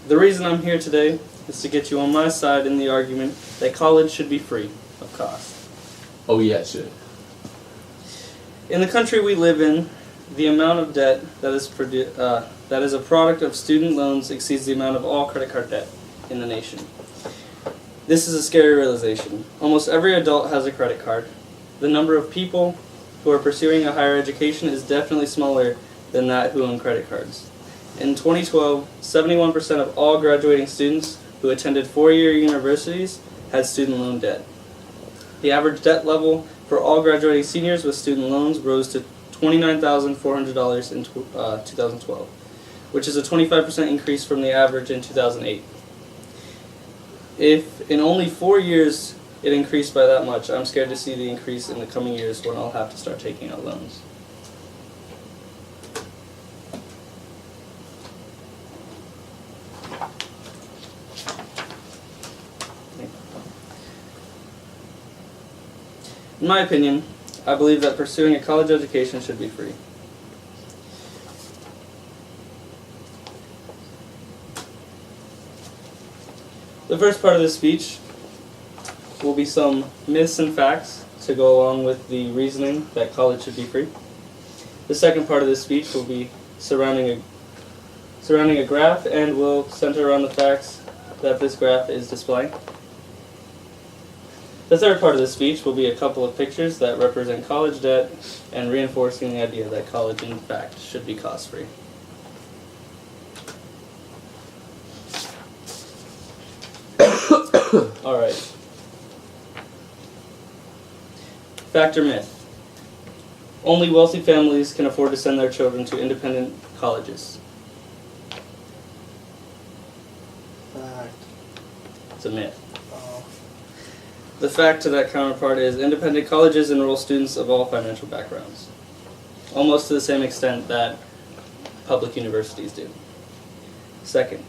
The reason I'm here today is to get you on my side in the argument that college should be free of cost. Oh yeah, it should. In the country we live in, the amount of debt that is a product of student loans exceeds the amount of all credit card debt in the nation. This is a scary realization. Almost every adult has a credit card. The number of people who are pursuing a higher education is definitely smaller than that who own credit cards. In 2012, 71% of all graduating students who attended four-year universities had student loan debt. The average debt level for all graduating seniors with student loans rose to $29,400 in 2012, which is a 25% increase from the average in 2008. If in only 4 years it increased by that much, I'm scared to see the increase in the coming years when I'll have to start taking out loans. In my opinion, I believe that pursuing a college education should be free. The first part of this speech will be some myths and facts to go along with the reasoning that college should be free. The second part of this speech will be surrounding a graph and will center around the facts that this graph is displaying. The third part of this speech will be a couple of pictures that represent college debt and reinforcing the idea that college, in fact, should be cost-free. Alright. Fact or myth? Only wealthy families can afford to send their children to independent colleges. Fact. It's a myth. Oh. The fact to that counterpart is independent colleges enroll students of all financial backgrounds, almost to the same extent that public universities do. Second,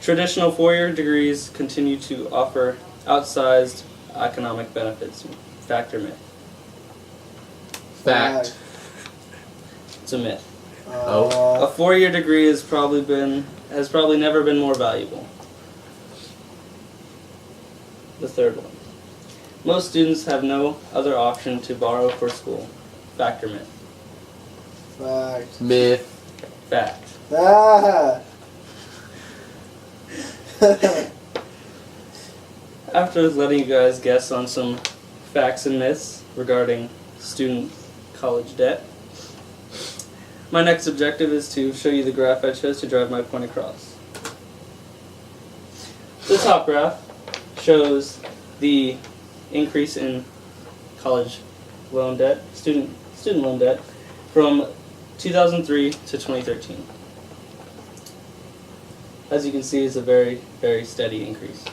traditional four-year degrees continue to offer outsized economic benefits. Fact or myth? Fact. It's a myth. Oh. A four-year degree has probably never been more valuable. The third one. Most students have no other option to borrow for school. Fact or myth? Fact. Myth. Fact. Ah. After letting you guys guess on some facts and myths regarding student college debt, my next objective is to show you the graph I chose to drive my point across. The top graph shows the increase in college loan debt, student loan debt, from 2003 to 2013. As you can see, it's a very, very steady increase.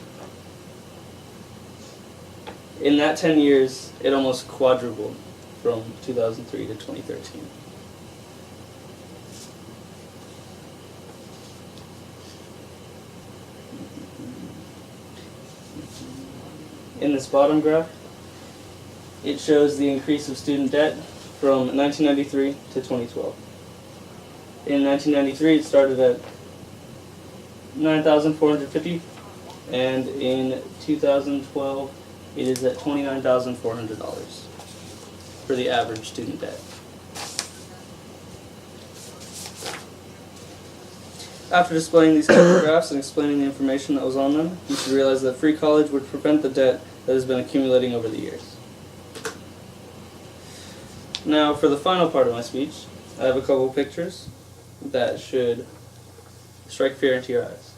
In that 10 years, it almost quadrupled from 2003 to 2013. In this bottom graph, it shows the increase of student debt from 1993 to 2012. In 1993, it started at $9,450, and in 2012, it is at $29,400 for the average student debt. After displaying these couple graphs and explaining the information that was on them, you should realize that free college would prevent the debt that has been accumulating over the years. Now, for the final part of my speech, I have a couple pictures that should strike fear into your eyes.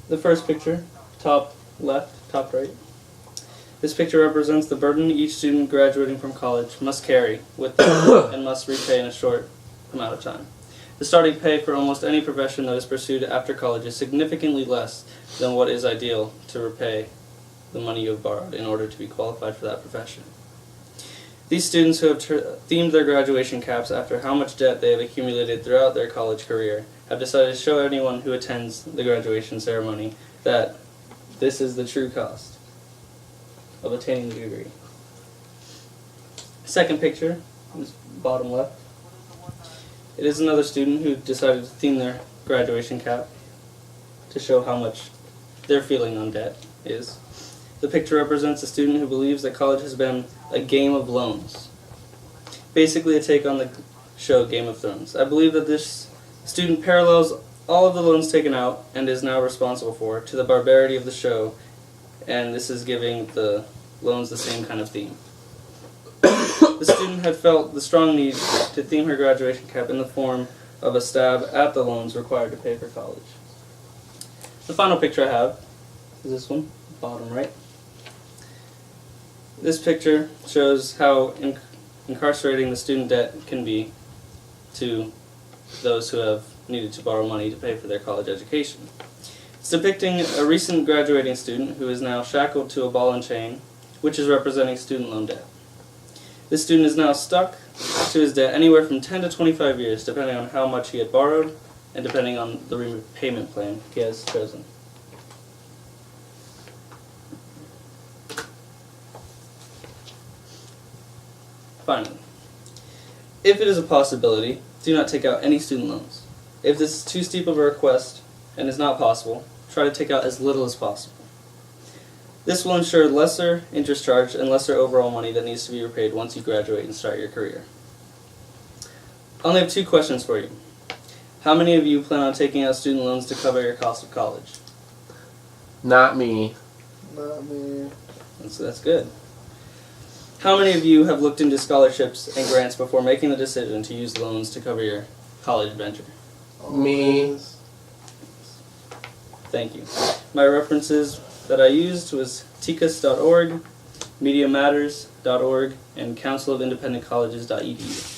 The first picture, top left, top right. This picture represents the burden each student graduating from college must carry with them and must repay in a short amount of time. The starting pay for almost any profession that is pursued after college is significantly less than what is ideal to repay the money you have borrowed in order to be qualified for that profession. These students who have themed their graduation caps after how much debt they have accumulated throughout their college career have decided to show anyone who attends the graduation ceremony that this is the true cost of attaining the degree. Second picture, is bottom left. It is another student who decided to theme their graduation cap to show how much their feeling on debt is. The picture represents a student who believes that college has been a game of loans. Basically a take on the show Game of Thrones. I believe that this student parallels all of the loans taken out and is now responsible for to the barbarity of the show, and this is giving the loans the same kind of theme. The student had felt the strong need to theme her graduation cap in the form of a stab at the loans required to pay for college. The final picture I have is this one, bottom right. This picture shows how incarcerating the student debt can be to those who have needed to borrow money to pay for their college education. It's depicting a recent graduating student who is now shackled to a ball and chain, which is representing student loan debt. This student is now stuck to his debt anywhere from 10 to 25 years, depending on how much he had borrowed and depending on the repayment plan he has chosen. Finally, if it is a possibility, do not take out any student loans. If this is too steep of a request and is not possible, try to take out as little as possible. This will ensure lesser interest charge and lesser overall money that needs to be repaid once you graduate and start your career. I only have 2 questions for you. How many of you plan on taking out student loans to cover your cost of college? Not me. Not me. That's good. How many of you have looked into scholarships and grants before making the decision to use loans to cover your college venture? Me. Thank you. My references that I used was ticus.org, mediamatters.org, and councilofindependentcolleges.edu.